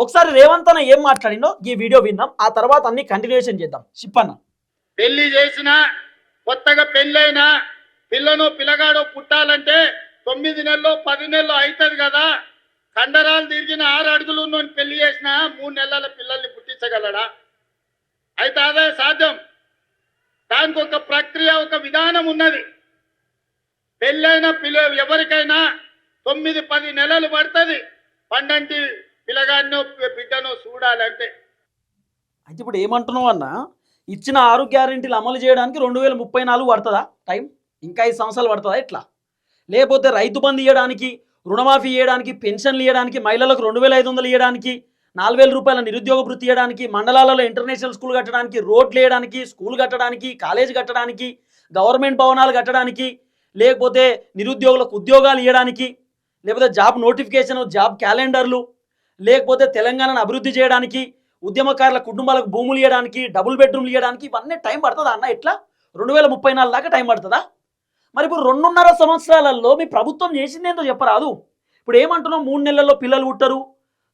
ఒకసారి రేవంత్ అన్న ఏం మాట్లాడిందో ఈ వీడియో విందాం, ఆ తర్వాత అన్ని కంటిన్యూషన్ చేద్దాం. చెప్పన్న. పెళ్లి చేసిన కొత్తగా పెళ్ళైన పిల్లను పిల్లగాడో పుట్టాలంటే 9 నెలలు 10 నెలలు అవుతుంది కదా. కండరాలు తిరిగిన 6 అడుగులు ఉన్నోని పెళ్లి చేసిన 3 నెలల పిల్లల్ని పుట్టించగలడా? అయితే అదే సాధ్యం. దానికి ఒక ప్రక్రియ, ఒక విధానం ఉన్నది. పెళ్ళైన ఎవరికైనా 9-10 నెలలు పడుతుంది పండంటి పిల్లగాడినో బిడ్డనో చూడాలంటే. అయితే ఇప్పుడు ఏమంటున్నావు అన్న, ఇచ్చిన 6 గ్యారెంటీలు అమలు చేయడానికి 2034 పడుతుందా టైం? ఇంకా 5 సంవత్సరాలు పడుతుందా ఎట్లా? లేకపోతే రైతు బంధు ఇవ్వడానికి, రుణమాఫీ ఇవ్వడానికి, పెన్షన్లు ఇవ్వడానికి, మహిళలకు 2500 ఇవ్వడానికి, 4000 రూపాయల నిరుద్యోగ భృతి ఇవ్వడానికి, మండలాలలో ఇంటర్నేషనల్ స్కూల్ కట్టడానికి, రోడ్లు వేయడానికి, స్కూల్ కట్టడానికి, కాలేజ్ కట్టడానికి, గవర్నమెంట్ భవనాలు కట్టడానికి, లేకపోతే నిరుద్యోగులకు ఉద్యోగాలు ఇవ్వడానికి, లేకపోతే జాబ్ నోటిఫికేషన్, జాబ్ క్యాలెండర్లు, లేకపోతే తెలంగాణను అభివృద్ధి చేయడానికి, ఉద్యమకారుల కుటుంబాలకు భూములు ఇవ్వడానికి, డబుల్ బెడ్రూమ్లు ఇవ్వడానికి, ఇవన్నీ టైం పడుతుందా అన్న? ఎట్లా 2034 దాకా టైం పడుతుందా? మరి ఇప్పుడు 2.5 సంవత్సరాలలో మీ ప్రభుత్వం చేసింది ఏంటో చెప్పరాదు. ఇప్పుడు ఏమంటున్నావు, 3 నెలల్లో పిల్లలు పుట్టరు,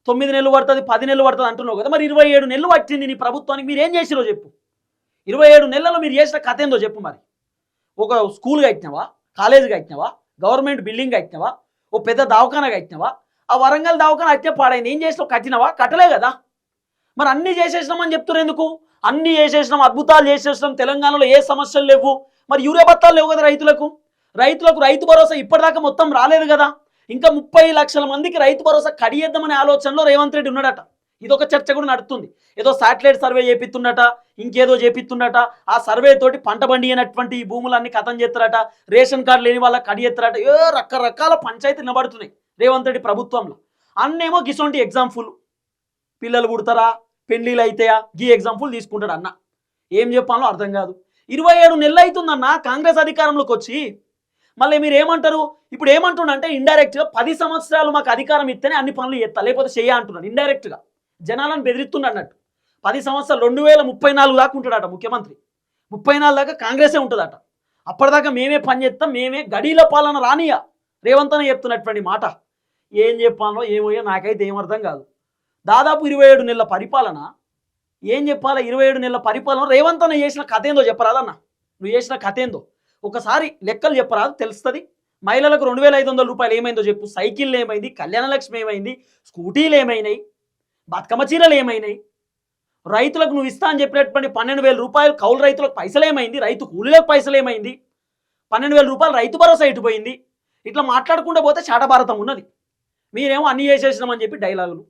9 నెలలు పడుతుంది, 10 నెలలు పడుతుంది అంటున్నావు కదా. మరి 27 నెలలు పట్టింది నీ ప్రభుత్వానికి, మీరు ఏం చేసిరో చెప్పు. 27 నెలల్లో మీరు చేసిన కథ ఏందో చెప్పు. మరి ఒక స్కూల్ కట్టినావా, కాలేజ్ కట్టినావా, గవర్నమెంట్ బిల్డింగ్ కట్టినావా, ఓ పెద్ద దవాఖాన కట్టినావా? ఆ వరంగల్ దవాఖాన అట్టే పాడైంది, ఏం చేసినావు? కట్టినావా? కట్టలే కదా. మరి అన్నీ చేసేసినామని చెప్తున్నారు ఎందుకు? అన్నీ చేసేసినాం, అద్భుతాలు చేసేసినాం, తెలంగాణలో ఏ సమస్యలు లేవు. మరి యూరియా బత్తాలు లేవు కదా రైతులకు. రైతు భరోసా ఇప్పటిదాకా మొత్తం రాలేదు కదా. ఇంకా 30 లక్షల మందికి రైతు భరోసా కడియేద్దామనే ఆలోచనలో రేవంత్ రెడ్డి ఉన్నాడట. ఇదొక చర్చ కూడా నడుస్తుంది. ఏదో శాటిలైట్ సర్వే చేపిస్తుండట, ఇంకేదో చేపిస్తుండట. ఆ సర్వే తోటి పంట బండి అయినటువంటి ఈ భూములన్నీ ఖతం చేస్తారట, రేషన్ కార్డు లేని వాళ్ళకి కడియేస్తారట. ఏ రకరకాల పంచాయతీలు నిలబడుతున్నాయి రేవంత్ రెడ్డి ప్రభుత్వంలో. అన్నేమో గిసొంటి ఎగ్జాంపుల్, పిల్లలు పుడతారా, పెళ్ళిళ్ళు అయితాయా, గీ ఎగ్జాంపుల్ తీసుకుంటాడు అన్న. ఏం చెప్పాలో అర్థం కాదు. 27 నెలలు అవుతుందన్న కాంగ్రెస్ అధికారంలోకి వచ్చి. మళ్ళీ మీరు ఏమంటారు? ఇప్పుడు ఏమంటుండంటే ఇండైరెక్ట్గా 10 సంవత్సరాలు మాకు అధికారం ఇస్తేనే అన్ని పనులు చేస్తా, లేకపోతే చెయ్య అంటున్నాడు. ఇండైరెక్ట్గా జనాలను బెదిరిస్తుండ అన్నట్టు. 10 సంవత్సరాలు 2034 దాకా ఉంటాడట ముఖ్యమంత్రి. 34 దాకా కాంగ్రెసే ఉంటుందట. అప్పటిదాకా మేమే పని చేస్తాం, మేమే గడీల పాలన రానియా. రేవంత్ అన్న చెప్తున్నటువంటి మాట. ఏం చెప్పాలో ఏమోయో నాకైతే ఏమర్థం కాదు. దాదాపు 27 నెలల పరిపాలన. ఏం చెప్పాలా? 27 నెలల పరిపాలన రేవంత్ అన్న చేసిన కథ ఏందో చెప్పరాదన్న. నువ్వు చేసిన కథ ఏందో ఒకసారి లెక్కలు చెప్పరాదు, తెలుస్తుంది. మహిళలకు 2500 రూపాయలు ఏమైందో చెప్పు. సైకిళ్ళు ఏమైంది, కళ్యాణ లక్ష్మి ఏమైంది, స్కూటీలు ఏమైనాయి, బతుకమ్మ చీరలు ఏమైనాయి, రైతులకు నువ్వు ఇస్తా అని చెప్పినటువంటి 12,000 రూపాయలు కౌలు రైతులకు పైసలు ఏమైంది, రైతు కూలీలకు పైసలు ఏమైంది, 12,000 రూపాయలు రైతు భరోసా ఇటుపోయింది. ఇట్లా మాట్లాడుకుంటూ పోతే చాటభారతం ఉన్నది. మీరేమో అన్ని చేసేసినామని చెప్పి డైలాగులు.